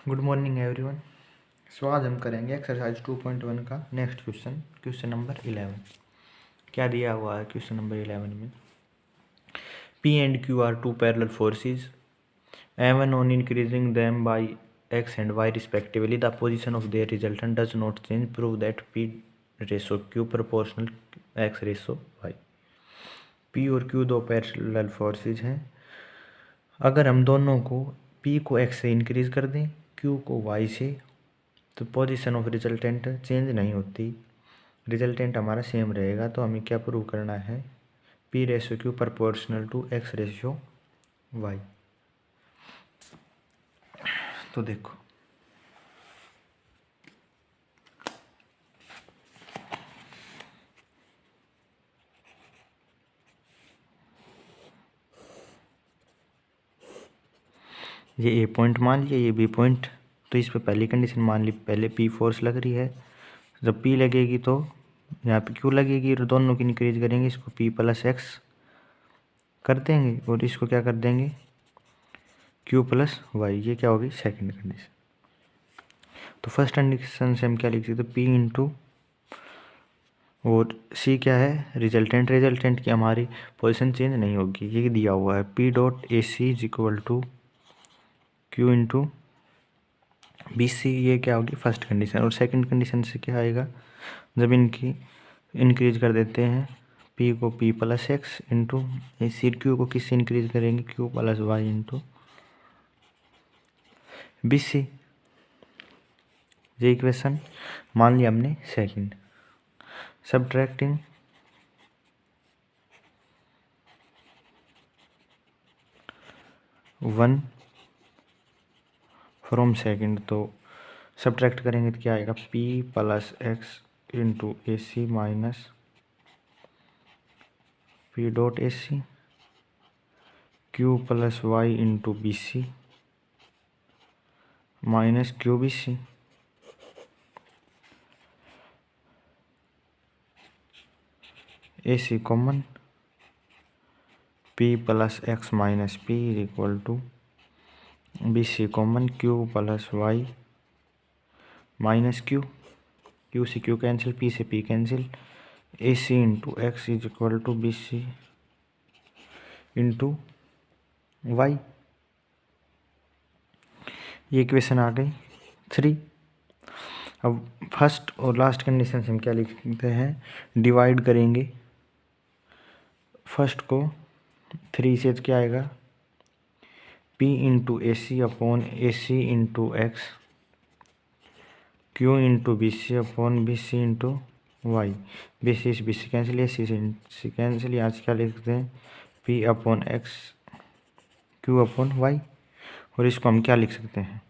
Good morning everyone. सो आज हम करेंगे एक्सरसाइज 2.1 का नेक्स्ट क्वेश्चन नंबर 11। क्या दिया हुआ है क्वेश्चन नंबर 11 में? P and Q are two parallel forces M1 on increasing them by x and y respectively. The position of their resultant does not change. Prove that P ratio Q proportional x ratio y. P और Q दो parallel forces हैं। अगर हम दोनों को P को x से increase कर दें, Q को y से, तो पोजीशन ऑफ रिजल्टेंट चेंज नहीं होती, रिजल्टेंट हमारा सेम रहेगा। तो हमें क्या प्रूव करना है? P ratio Q proportional to x ratio y। तो देखो, ये A पॉइंट मान लिया, ये B पॉइंट। तो इस पे पहली कंडीशन मान ली, पहले P फोर्स लग रही है। जब P लगेगी तो यहाँ पे Q लगेगी और दोनों की इंक्रीज करेंगे, इसको P प्लस x कर देंगे और इसको क्या कर देंगे? Q plus y। ये क्या होगी? Second condition. तो फर्स्ट कंडीशन से हम क्या लिख सकते? P इंटू और C क्या है? रिजल्टेंट। रिजल्टेंट की हमारी पोजीशन चेंज नहीं होगी, ये दिया हुआ है P dot A C is equal to Q into B C. ये क्या होगी? First condition. और सेकंड कंडीशन से क्या आएगा? जब इनकी इंक्रीज कर देते हैं, P को P plus X into C, Q को किससे इंक्रीज करेंगे? Q plus Y into B C. ये इक्वेशन मान लिया हमने second. Subtracting one from second, तो सब्ट्रैक्ट करेंगे तो क्या आएगा? P plus X into A C minus P dot A C, Q plus Y into B C minus Q B C. A C common, P plus X minus P is equal to B C common, Q plus Y minus Q। Q से Q cancel, P से P cancel, A C into X is equal to B C into Y. ये equation आ गई 3। अब first और last condition से हम क्या लिखते हैं? डिवाइड करेंगे फर्स्ट को 3 से, क्या आएगा? P into A C upon A C into X, Q into B C upon B C into Y. B C cancel, A C cancel, यहाँ से क्या लिखते हैं? P upon X, Q upon Y. और इसको हम क्या लिख सकते हैं?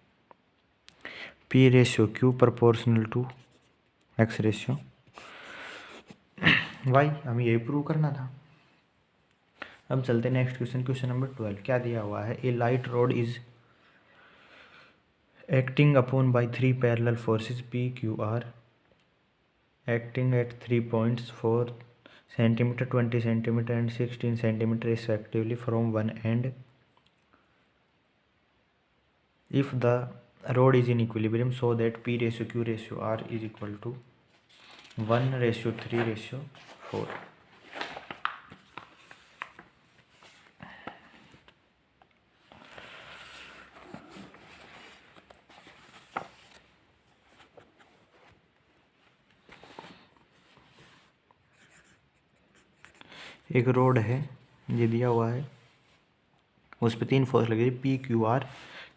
P ratio Q proportional to X ratio Y. हमें यही प्रूव करना था। अब चलते नेक्स्ट क्वेश्चन नंबर 12। क्या दिया हुआ है? A light rod is acting upon by 3 parallel forces P Q R acting at 3 points 4 centimeter, 20 centimeter and 16 centimeter respectively from one end. If the rod is in equilibrium, so that P ratio Q ratio R is equal to 1:3:4. एक road है, ये दिया हुआ है, उस पर 3 force लगी, P Q R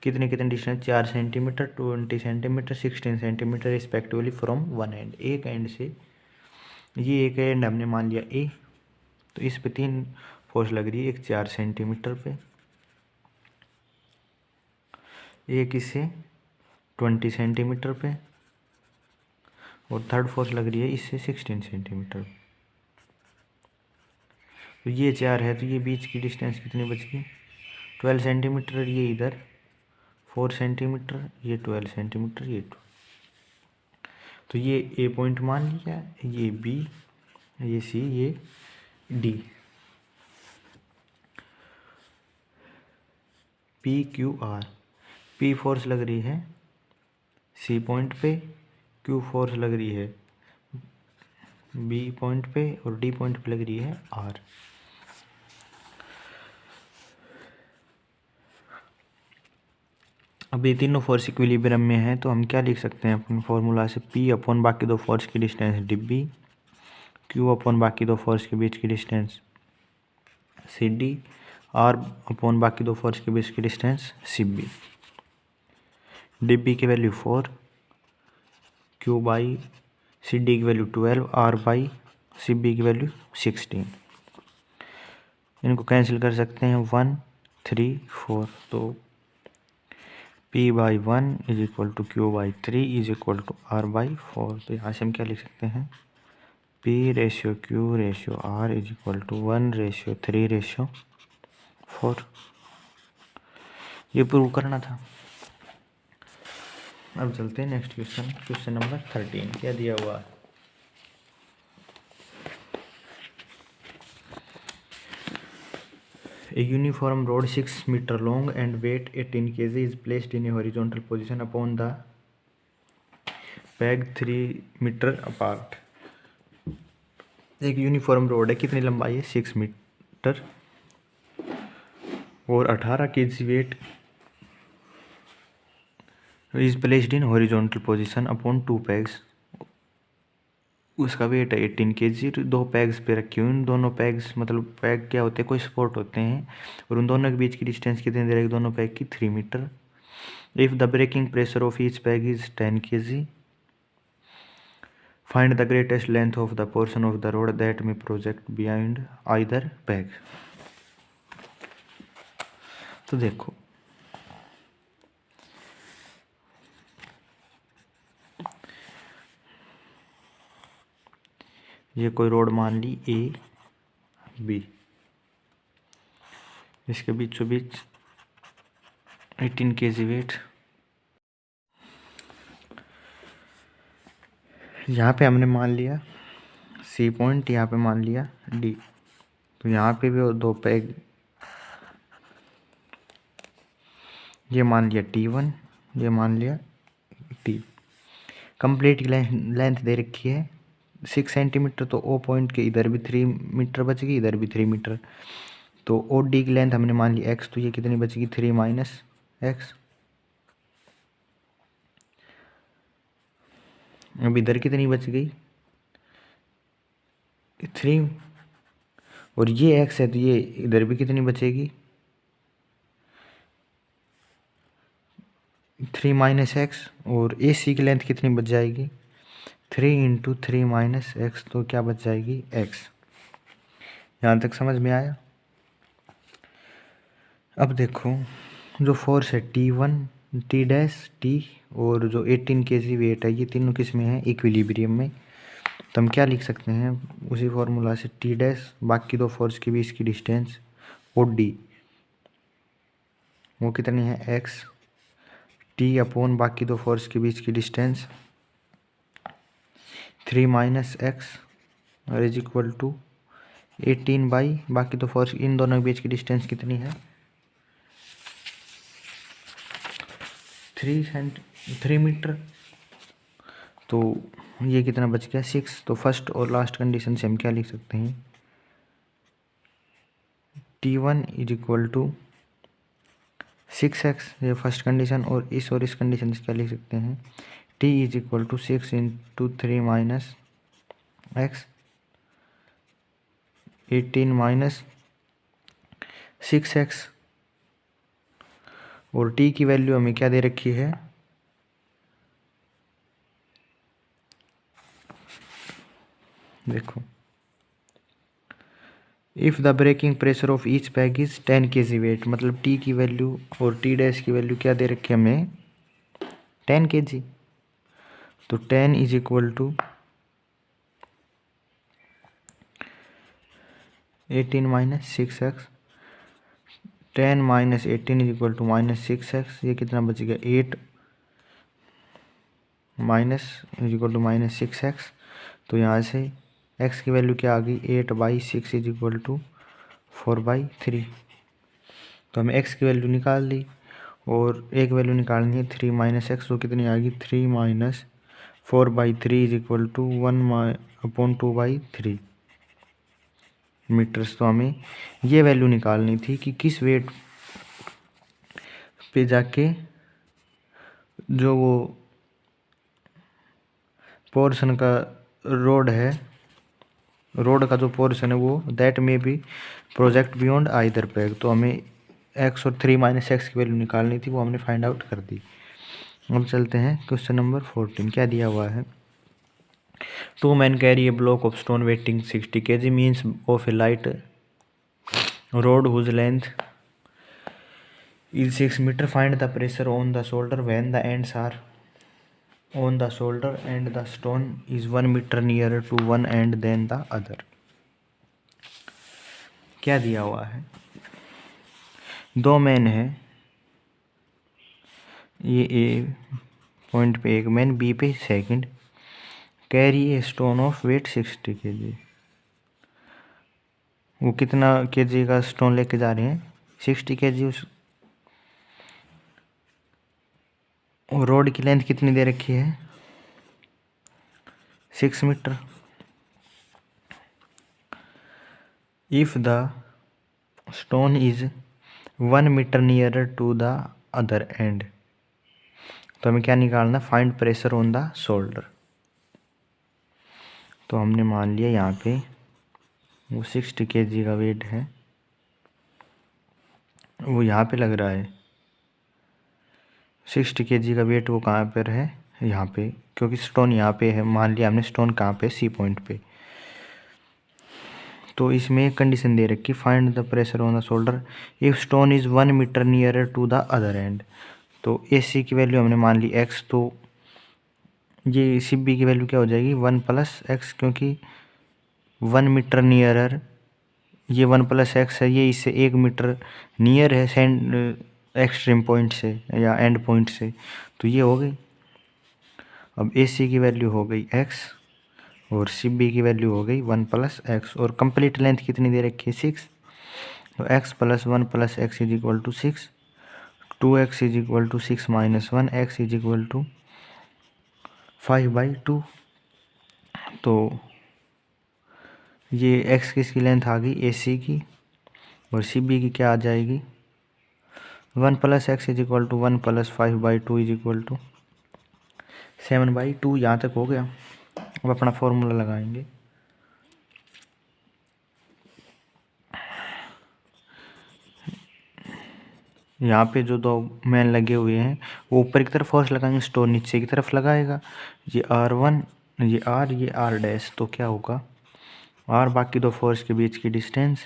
कितने कितने distance? 4 centimetre, 20 centimetre, 16 centimetre respectively from one and. एक एंड से, ये एक एंड हमने मान लिया A, तो इस पे 3 फोर्स लग रही है। एक 4 सेंटीमीटर पे, एक इससे 20 सेंटीमीटर पे, और थर्ड फोर्स लग रही है इससे 16 सेंटीमीटर पे। तो ये 4 है, तो ये बीच की डिस्टेंस कितनी बच गई? 12 सेंटीमीटर। ये इधर 4 सेंटीमीटर, ये 12 सेंटीमीटर, ये 2। तो ये A पॉइंट मान लिया, ये B, ये C, ये D। P Q R, P force लग रही है सी पॉइंट पे, क्यू फोर्स लग रही है बी पॉइंट पे और डी पॉइंट पे लग रही है आर। अब ये तीनों फोर्स इक्विलिब्रियम में है तो हम क्या लिख सकते हैं अपन फॉर्मूला से, पी अपॉन बाकी दो फोर्स की distance D B, Q upon बाकी दो फोर्स के बीच की distance C D, R upon बाकी दो फोर्स के बीच की distance C B. D B की value 4, Q by C D की value 12, R by C B की वैल्यू 16। इनको कैंसिल कर सकते हैं 1 3 4, तो P by 1 is equal to Q by 3 is equal to R by 4। तो यहाँ से हम क्या लिख सकते हैं, P ratio Q ratio R is equal to 1 ratio 3 ratio 4। ये प्रूव करना था। अब चलते हैं नेक्स्ट क्वेश्चन, क्वेश्चन नंबर 13। क्या दिया हुआ है, A uniform rod 6 meter long and weight 18 kg is placed in a horizontal position upon the peg 3 meter apart। एक यूनिफॉर्म रोड है, कितनी लंबाई है 6 मीटर और 18 kg weight is placed in horizontal position upon 2 pegs। उसका weight है 18 kg, दो पैग्स पे रखी हुई। उन दोनों पैग्स मतलब पैग क्या होते हैं, कोई सपोर्ट होते हैं, और उन दोनों के बीच की डिस्टेंस कितनी दे रही है दोनों पैग की 3 metre. If the breaking pressure of each peg is 10 kg, find the greatest length of the portion of the rod that may project behind either peg. तो देखो ये कोई रोड मान ली ए बी, इसके बीचों बीच 18 kg वेट। यहाँ पे हमने मान लिया सी पॉइंट, यहाँ पे मान लिया डी, तो यहाँ पे भी दो पैग, ये मान लिया T1, ये मान लिया T। कंप्लीट लेंथ दे रखी है 6 सेंटीमीटर, तो ओ पॉइंट के इधर भी 3 मीटर बचेगी, इधर भी 3 मीटर, तो ओ डी की लेंथ हमने मान ली x, तो ये कितनी बचेगी 3 माइनस एक्स। अब इधर कितनी बच गई 3, और ये x है तो ये इधर भी कितनी बचेगी 3 माइनस एक्स, और ए सी की लेंथ कितनी बच जाएगी 3 इंटू 3 माइनस एक्स, तो क्या बच जाएगी x। यहाँ तक समझ में आया। अब देखो जो फोर्स है T1 T डैश T और जो 18 kg वेट है, ये तीनों किस में है इक्विलिब्रियम में। तो हम क्या लिख सकते हैं उसी फॉर्मूला से, T डैश बाकी दो फोर्स के बीच की डिस्टेंस और D वो कितनी है x, T अपॉन बाकी दो फोर्स के बीच की डिस्टेंस 3 माइनस एक्स और इज इक्वल टू 18 बाई बाकी दो फोर्स, इन दोनों के बीच की डिस्टेंस कितनी है 3 मीटर, तो ये कितना बच गया 6। तो फर्स्ट और लास्ट कंडीशन से हम क्या लिख सकते हैं T1 is equal to 6x, ये फर्स्ट कंडीशन, और इस कंडीशन से क्या लिख सकते हैं T is equal to 6 into 3 minus x, 18 minus 6x, और T की वैल्यू हमें क्या दे रखी है देखो, if the breaking pressure of each peg is 10 kg weight, मतलब T की वैल्यू और T डैश की वैल्यू क्या दे रखी है हमें 10 kg, तो 10 is equal to 18 minus 6x, 10 minus 18 is equal to minus 6x, ये कितना बचेगा 8 minus is equal to minus 6x। तो यहाँ से x की वैल्यू क्या आ गई 8/6 इज इक्वल टू 4/3। तो हमें x की वैल्यू निकाल ली, और एक वैल्यू निकालनी है 3 माइनस एक्स, तो कितनी आएगी 3 minus 4/3 is equal to 1/2/3 metres. तो हमें ये वैल्यू निकालनी थी कि किस वेट पे जाके जो वो पोर्शन का रोड है, रोड का जो पोर्शन है वो that may be project beyond either peg. तो हमें एक्स और 3 माइनस एक्स की वैल्यू निकालनी थी, वो हमने फाइंड आउट कर दी। अब चलते हैं क्वेश्चन नंबर 14। क्या दिया हुआ है, 2 men carry a block of stone weighing 60 kg means of a light road whose length is 6 meter. Find the pressure on the shoulder when the ends are on the shoulder and the stone is 1 meter nearer to one end than the other। क्या दिया हुआ है, 2 man है, ये ए point पे एक man, B पे second, carry a stone of weight 60 kg। वो कितना केजी का स्टोन लेके जा रहे हैं, 60 kg। उस रोड की लेंथ कितनी दे रखी है, 6 metre. If the stone is 1 metre nearer to the other end, तो हमें क्या निकालना, find pressure on the shoulder. तो हमने मान लिया यहाँ पे वो 60 kg का वेट है, वो यहाँ पे लग रहा है। 60 kg का वेट वो कहाँ पर है, यहाँ पे, क्योंकि स्टोन यहाँ पे है। मान लिया हमने स्टोन कहाँ पे, सी पॉइंट पे। तो इसमें एक कंडीशन दे रखी, find the pressure on the shoulder if stone is 1 metre nearer to the other end. तो ए सी की वैल्यू हमने मान ली x, तो ये सी बी की वैल्यू क्या हो जाएगी 1 प्लस एक्स, क्योंकि 1 मीटर नियरर, ये 1 प्लस एक्स है, ये इससे 1 मीटर नियर है सेंड एक्सट्रीम पॉइंट से या एंड पॉइंट से, तो ये हो गई। अब ए सी की वैल्यू हो गई x और सी बी की वैल्यू हो गई 1 प्लस एक्स, और कंप्लीट लेंथ कितनी दे रखी है 6। तो x plus 1 plus x is equal to 6, 2x is equal to 6 minus 1, x is equal to 5/2। तो ये x किसकी लेंथ आ गई, ए सी की, और सी बी की क्या आ जाएगी 1 plus x is equal to 1 plus 5/2 is equal to 7/2। यहाँ तक हो गया। अब अपना फॉर्मूला लगाएंगे। यहाँ पे जो 2 मैन लगे हुए हैं वो ऊपर की तरफ फोर्स लगाएंगे, स्टोन नीचे की तरफ लगाएगा। ये R1, ये R, ये R डैश। तो क्या होगा, R बाकी 2 फोर्स के बीच की डिस्टेंस,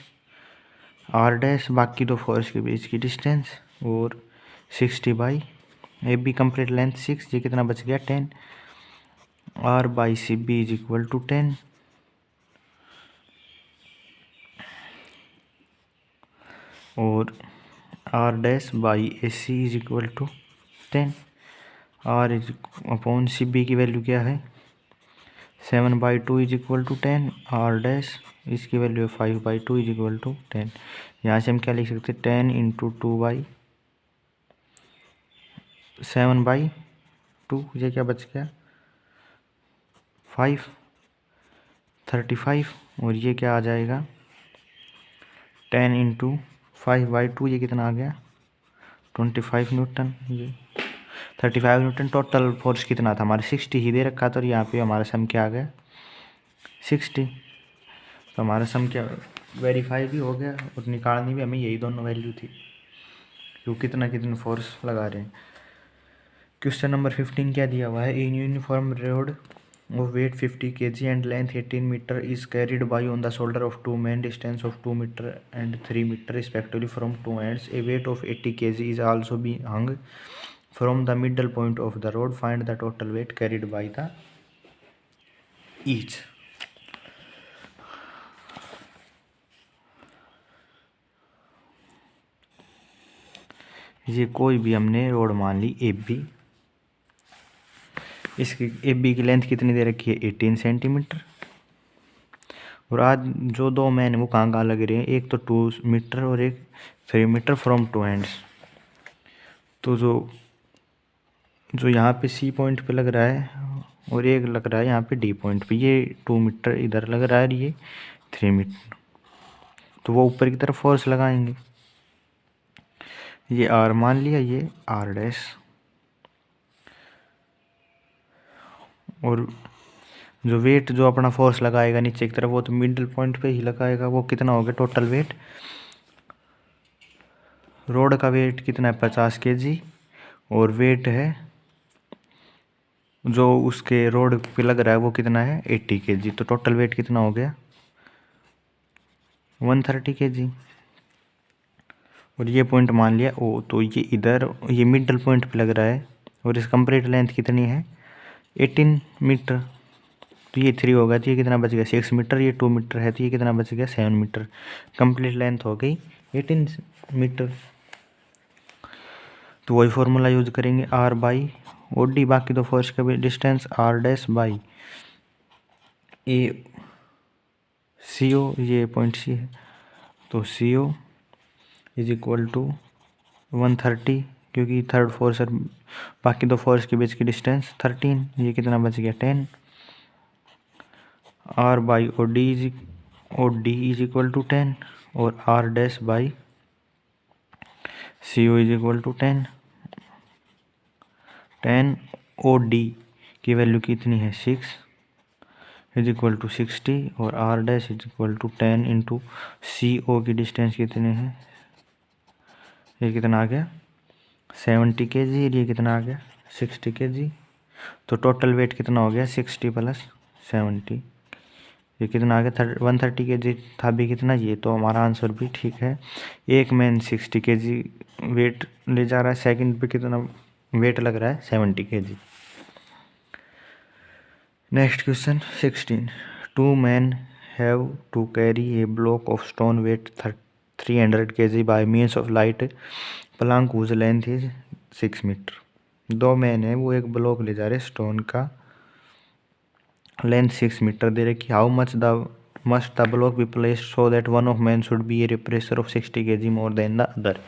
R डैश बाकी 2 फोर्स के बीच की डिस्टेंस, और 60 by A B complete length 6, ये कितना बच गया 10। R by C B is equal to 10, और R dash by A C is equal to 10। R is upon C B की वैल्यू क्या है 7/2 is equal to 10। R dash इसकी value है 5/2 इज इक्वल टू 10। यहाँ से हम क्या लिख सकते हैं 10 इंटू 2/7/2, ये क्या बच गया 5, 35, और ये क्या आ जाएगा 10 इंटू 5/2, ये कितना आ गया 25 न्यूटन। ये 35 न्यूटन। टोटल फोर्स कितना था हमारे 60 ही दे रखा था, और यहाँ पे हमारा सम क्या आ गया 60। तो हमारा सम क्या वेरीफाई भी हो गया, और निकालनी भी हमें यही दोनों वैल्यू थी, जो कितना फोर्स लगा रहे हैं। क्वेश्चन नंबर 15 क्या दिया हुआ है, in uniform road of weight 50 kg and length 18 meter is carried by on the shoulder of 2 men, distance of 2 meter and 3 meter respectively from 2 ends. A weight of 80 kg is also being hung from the middle point of the road. Find the total weight carried by the each। ये कोई भी हमने road मान ली A B, इसकी A B की length कितनी दे रखी है 18 सेंटीमीटर, और आज जो 2 मैन वो कहाँ लग रहे हैं, एक तो 2 मीटर और एक 3 मीटर फ्रॉम 2 एंड्स। तो जो यहाँ पे सी पॉइंट पे लग रहा है और एक लग रहा है यहाँ पे डी पॉइंट पे, ये 2 मीटर इधर लग रहा है, ये 3 मीटर, तो वो ऊपर की तरफ फोर्स लगाएंगे। ये आर मान लिया, ये आर डैश, और जो वेट जो अपना फोर्स लगाएगा नीचे की तरफ वो तो मिडिल पॉइंट पे ही लगाएगा। वो कितना हो गया टोटल वेट, रोड का वेट कितना है 50 kg, और वेट है जो उसके रोड पे लग रहा है वो कितना है 80 kg, तो टोटल वेट कितना हो गया 130 kg। और ये पॉइंट मान लिया ओ, तो ये इधर ये मिडल पॉइंट पे लग रहा है, और इस कंप्लीट लेंथ कितनी है 18 मीटर, तो ये 3 होगा, तो ये कितना बच गया 6 मीटर, ये 2 मीटर है, तो ये कितना बच गया 7 मीटर। कंप्लीट लेंथ हो गई 18 मीटर। तो वही फॉर्मूला यूज करेंगे, आर बाई ओ डी, बाकी दो फोर्स का भी distance are dash by A सी ओ, ये पॉइंट सी है, तो सी ओ इज इक्वल टू 130, क्योंकि थर्ड फोर्स और बाकी दो फोर्स के बीच की डिस्टेंस 13, ये कितना बच गया 10। R by O D is equal to 10, और R dash by C O is equal to 10। O D की वैल्यू कितनी है 6 इज इक्वल टू 60, और R dash is equal to 10 into C O की डिस्टेंस कितनी है, ये कितना आ गया 70 kg, ये कितना आ गया 60 kg। तो टोटल वेट कितना हो गया 60 प्लस 70, ये कितना आ गया 130 kg था भी कितना, ये तो हमारा आंसर भी ठीक है। एक मैन 60 kg वेट ले जा रहा है, सेकंड पे कितना वेट लग रहा है 70 kg। Next question 16, 2 men have to carry a block of stone weight 300 kg by means of light plank whose length is 6 metre. 2 man है, वो एक ब्लॉक ले जा रहे स्टोन का, लेंथ 6 मीटर दे रखी। How much must the block be placed so that one of man should be A pressure of 60 kg more than the other.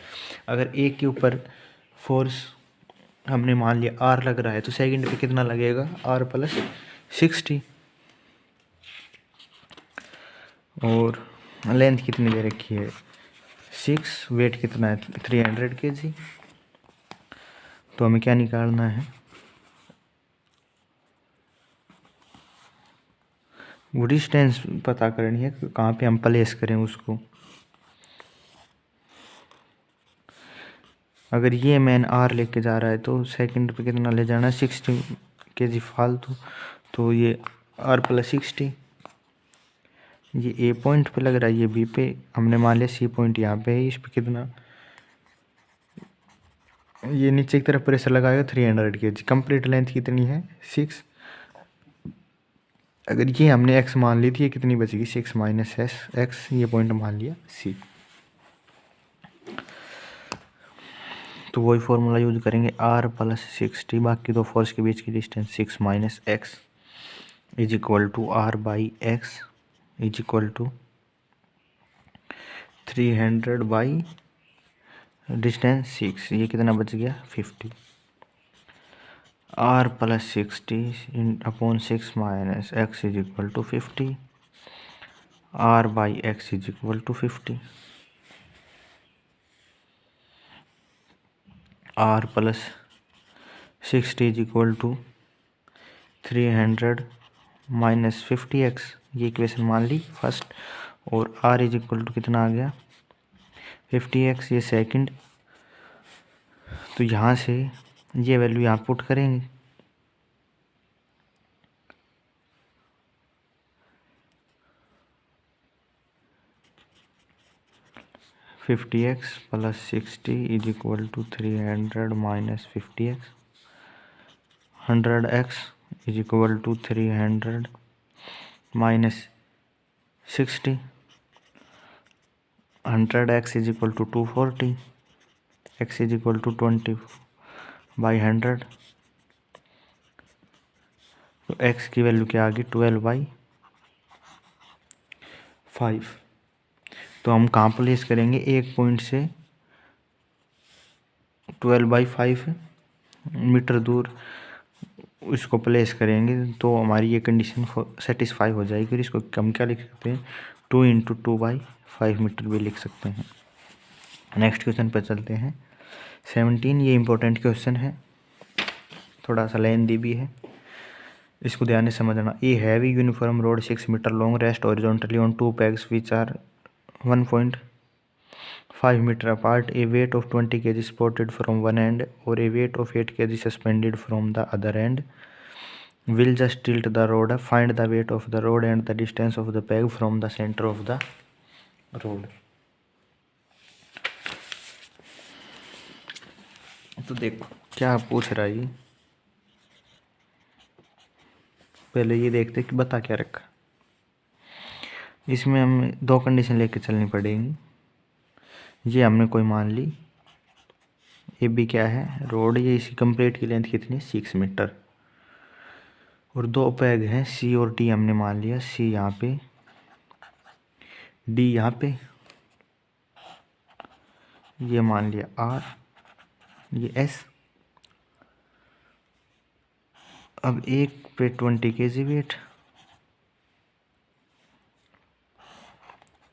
अगर एक के ऊपर फोर्स हमने मान लिया आर लग रहा है, तो सेकंड पे कितना लगेगा आर प्लस 60, और लेंथ कितनी दे रखी है 6, वेट कितना है 300 kg। तो हमें क्या निकालना है, वो डिस्टेंस पता करनी है कहाँ पे हम प्लेस करें उसको। अगर ये मैन आर लेके जा रहा है तो सेकंड पे कितना ले जाना है 60 kg फालतू, तो ये आर प्लस 60, ये ए पॉइंट पे लग रहा है, ये बी पे, हमने मान लिया सी पॉइंट यहाँ पे है, इस पे कितना ये नीचे की तरफ प्रेशर लगाएगा 300 kg। कंप्लीट लेंथ कितनी है 6, अगर ये हमने एक्स मान ली थी, ये कितनी बचेगी 6 माइनस एक्स, ये पॉइंट मान लिया सी। तो वही फॉर्मूला यूज करेंगे, आर प्लस 60, बाकी दो फोर्स के बीच की distance 6 minus x is equal to R by x is equal to 300 by distance 6, ये कितना बच गया 50। R plus 60 upon 6 minus x is equal to 50, R by x is equal to 50। R plus 60 is equal to 300 minus 50x, ये equation मान ली first, और are is equal to कितना आ गया 50x, ये सेकंड। तो यहाँ से ये वैल्यू यहाँ पुट करेंगे, fifty x plus 60 is equal to 300 minus 50x, 100x is equal to 300 minus 60, 100x is equal to 240, x is equal to 20 by 100, तो x की वैल्यू क्या आ गई 12/5। तो हम कहाँ प्लेस करेंगे, एक पॉइंट से 12/5 मीटर दूर इसको प्लेस करेंगे तो हमारी ये कंडीशन सेटिस्फाई हो जाएगी। और इसको हम क्या लिख सकते हैं, 2 × 2/5 मीटर भी लिख सकते हैं। नेक्स्ट क्वेश्चन पर चलते हैं। 17, ये इंपॉर्टेंट क्वेश्चन है, थोड़ा सा लेंदी भी है, इसको ध्यान से समझना। A heavy uniform rod 6 metre long rest horizontally on 2 pegs which are 1.5 meter apart. A weight of 20 kg supported from one end or a weight of 8 kg suspended from the other end will just tilt the rod. Find the weight of the rod and the distance of the peg from the center of the rod. तो देखो क्या पूछ रहा है ये, पहले ये देखते कि बता क्या रखा। इसमें हमें दो कंडीशन लेके चलनी पड़ेगी। ये हमने कोई मान ली, ये भी क्या है, रोड, ये इसकी कंप्लीट की लेंथ कितनी, 6 मीटर, और दो पैग हैं सी और डी, हमने मान लिया सी यहाँ पे, डी यहाँ पे, ये मान लिया आर, ये एस। अब एक पे 20 kg वेट,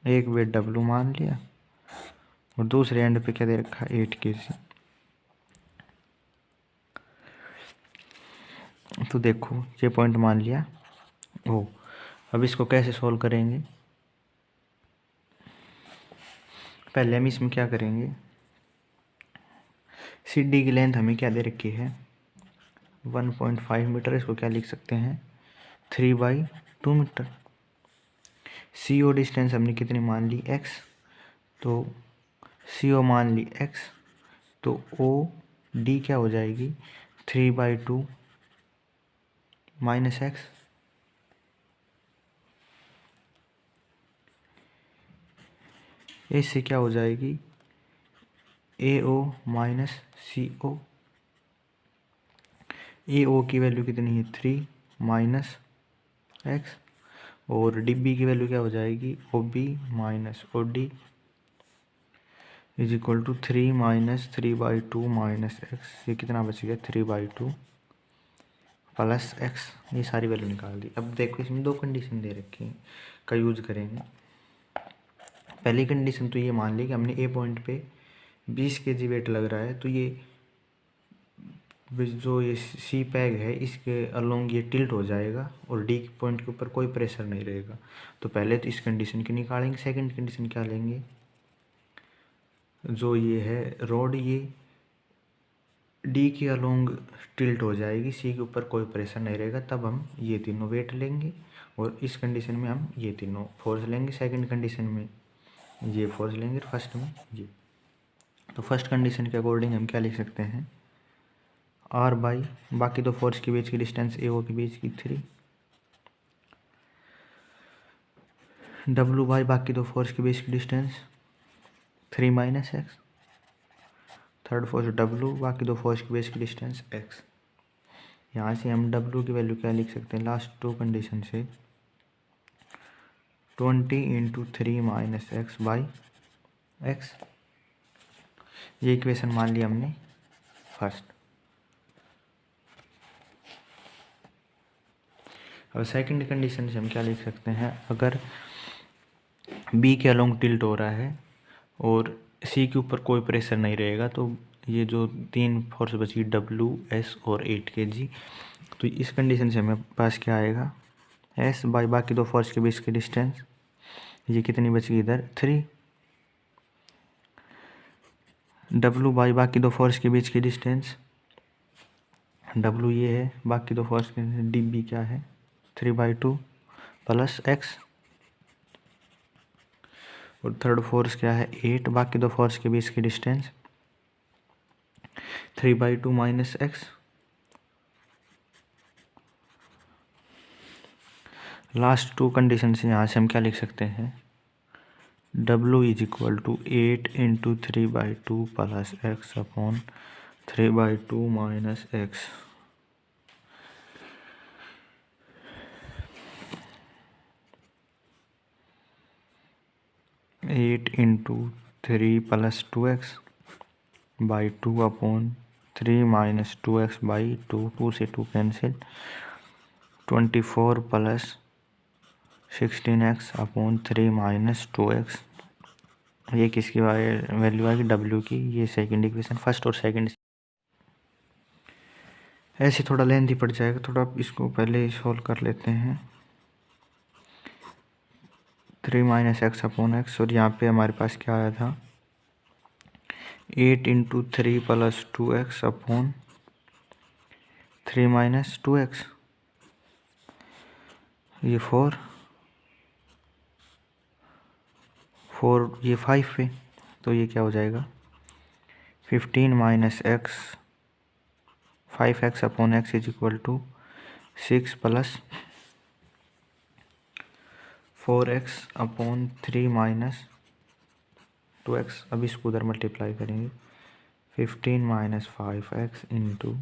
एक वेट डब्लू मान लिया, और दूसरे एंड पे क्या दे रखा है, 8 kg। तो देखो ये पॉइंट मान लिया ओ। अब इसको कैसे सॉल्व करेंगे, पहले हम इसमें क्या करेंगे, सी डी की लेंथ हमें क्या दे रखी है, 1.5 मीटर, इसको क्या लिख सकते हैं, 3/2 मीटर। सी ओ डिस्टेंस हमने कितनी मान ली, x, तो सी ओ मान ली x, तो ओ डी क्या हो जाएगी, 3/2 - x। इससे क्या हो जाएगी, ए ओ माइनस सी ओ। ए ओ की वैल्यू कितनी है, 3 - x, और डी बी की वैल्यू क्या हो जाएगी, O B minus O D is equal to 3 - 3/2 - x। ये कितना बच गया, 3/2 प्लस x। ये सारी वैल्यू निकाल दी। अब देखो इसमें दो कंडीशन दे रखी हैं, का यूज करेंगे। पहली कंडीशन तो ये मान ली कि हमने ए पॉइंट पे 20 kg वेट लग रहा है, तो ये जो ये सी पैग है इसके अलोंग ये टिल्ट हो जाएगा और डी पॉइंट के ऊपर कोई प्रेशर नहीं रहेगा। तो पहले तो इस कंडीशन की निकालेंगे। सेकंड कंडीशन क्या लेंगे, जो ये है रोड, ये डी के अलोंग टिल्ट हो जाएगी, सी के ऊपर कोई प्रेशर नहीं रहेगा, तब हम ये तीनों वेट लेंगे। और इस कंडीशन में हम ये तीनों फोर्स लेंगे, सेकंड कंडीशन में ये फोर्स लेंगे, फर्स्ट में ये। तो फर्स्ट कंडीशन के अकॉर्डिंग हम क्या लिख सकते हैं, आर बाई बाकी दो फोर्स के बीच की डिस्टेंस ए ओ के बीच की 3, डब्लू बाई बाकी दो फोर्स के बीच की distance 3 - x, third force W बाकी दो फोर्स के बीच की डिस्टेंस x। यहाँ से हम डब्लू की वैल्यू क्या लिख सकते हैं, लास्ट टू कंडीशन से 20 × 3 - x बाई x। ये इक्वेशन मान लिया हमने फर्स्ट। अब सेकंड कंडीशन से हम क्या लिख सकते हैं, अगर बी के अलोंग टिल्ट हो रहा है और सी के ऊपर कोई प्रेशर नहीं रहेगा, तो ये जो तीन फोर्स बची डब्लू, एस और 8 kg, तो इस कंडीशन से हमें पास क्या आएगा, एस बाई बाकी दो फोर्स के बीच की डिस्टेंस, ये कितनी बची इधर 3, डब्लू बाई बाकी दो फोर्स के बीच की डिस्टेंस, डब्लू ये है, बाकी दो फोर्स के डी बी क्या है 3/2 प्लस एक्स, और थर्ड फोर्स क्या है 8, बाकी दो फोर्स के बीच की distance 3/2 - x। Last two condition से यहाँ से हम क्या लिख सकते हैं, W is equal to 8 × 3/2 plus x upon 3/2 - x। Eight into 3 + 2x by 2 upon 3 minus 2x by 2, 2 से 2 cancel, 24 plus 16x upon 3 minus 2x। ये किसकी वैल्यू आएगी? W की। ये सेकंड इक्वेशन, फर्स्ट और सेकंड। ऐसे थोड़ा लेंथी पड़ जाएगा, थोड़ा इसको पहले सॉल्व कर लेते हैं। 3 माइनस एक्स अपॉन एक्स, और यहाँ पे हमारे पास क्या आया था? 8 into 3 plus 2x upon 3 minus 2x। ये 4 ये 5 पे, तो ये क्या हो जाएगा? 15 minus x 5x upon x is equal to 6 plus 4x upon 3 minus 2x। अब इसको उधर मल्टीप्लाई करेंगे। 15 minus 5x into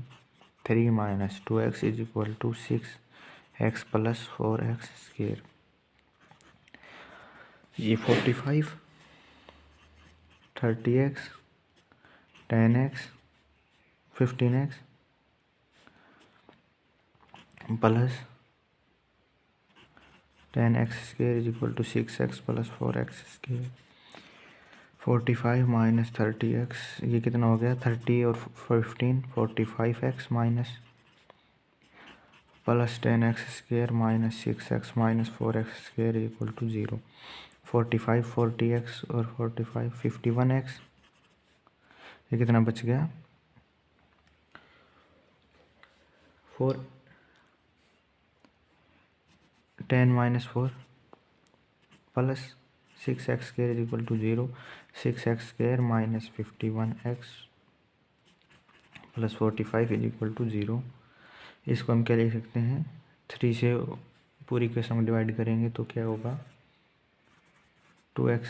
3 minus 2x is equal to 6x plus 4x square. ये 45, 30x, 10x, 15x plus 10x square is equal to 6x plus 4x square. 45 minus 30x, ये कितना हो गया? 30 और 15, 45x minus plus 10x square minus 6x minus 4x square equal to 0। 45 40x और 45 51x, ये कितना बच गया? 10 minus 4 plus 6x square is equal to 0। 6x स्क्वायर minus 51x plus 45 is equal to 0। इसको हम क्या लिख सकते हैं? 3 से पूरी इक्वेशन को डिवाइड करेंगे तो क्या होगा? 2x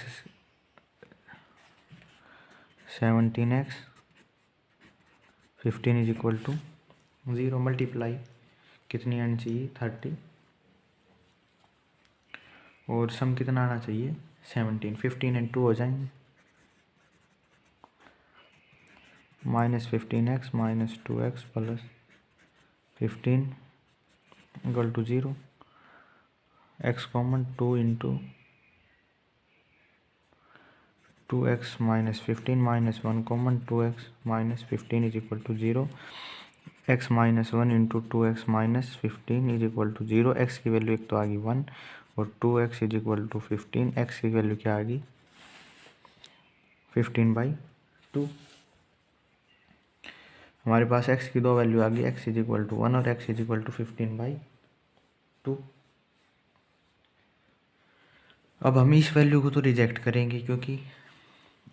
17x 15 is equal to 0। Multiply कितनी आनी चाहिए? 30, और सम कितना आना चाहिए? 17। 15 एंड 2 हो जाएंगे, minus 15x minus 2x plus 15 equal to 0। x common, 2 into 2x minus 15 minus 1 common, 2x minus 15 is equal to 0। x minus 1 into 2x minus 15 is equal to 0। x की वैल्यू एक तो आ गई 1 और 2x is equal to 15। x की value क्या आ गई? 15/2। हमारे पास x की दो वैल्यू आ गई, x इज इक्वल टू 1 और x इज इक्वल टू 15/2। अब हम इस वैल्यू को तो रिजेक्ट करेंगे, क्योंकि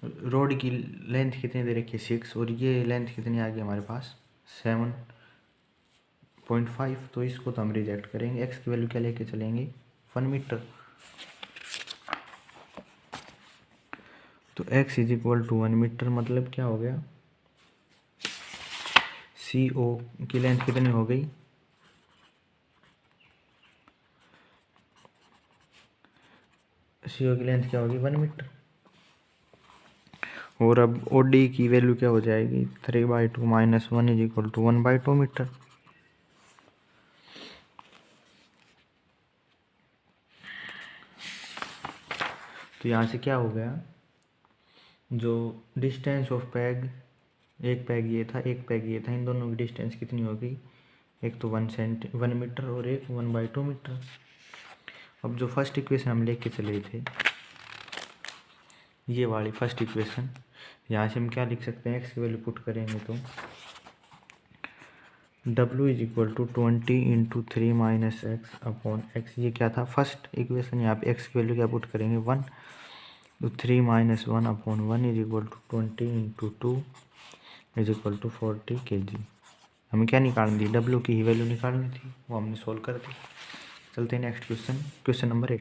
रोड की लेंथ कितनी दे रखी है? 6, और ये लेंथ कितनी आ गई हमारे पास? 7.5। तो इसको तो हम रिजेक्ट करेंगे। x की वैल्यू क्या लेके चलेंगे? 1 मीटर। तो x is equal to 1 metre, मतलब क्या हो गया? CO की लेंथ कितनी हो गई? CO की लेंथ क्या होगी? 1 मीटर। और अब OD की वैल्यू क्या हो जाएगी? 3/2 minus 1 is equal to 1/2 metre. तो यहाँ से क्या हो गया? जो डिस्टेंस ऑफ पैग, एक पैग ये था, एक पैग ये था, इन दोनों की डिस्टेंस कितनी होगी? एक तो 1 मीटर और एक 1/2 मीटर। अब जो फर्स्ट इक्वेशन हम लेके चले थे, ये वाली फर्स्ट इक्वेशन, यहाँ से हम क्या लिख सकते हैं? x की वैल्यू पुट करेंगे तो w is equal to 20 into 3 minus x upon x. ये क्या था? First equation. यहाँ पे x की वैल्यू क्या पुट करेंगे? 1। तो 3 minus 1 upon 1 is equal to 20 into 2 is equal to 40 kg। हमें क्या निकालनी थी? w की ही वैल्यू निकालनी थी, वो हमने सोल्व कर दी। चलते हैं नेक्स्ट क्वेश्चन, क्वेश्चन नंबर 8।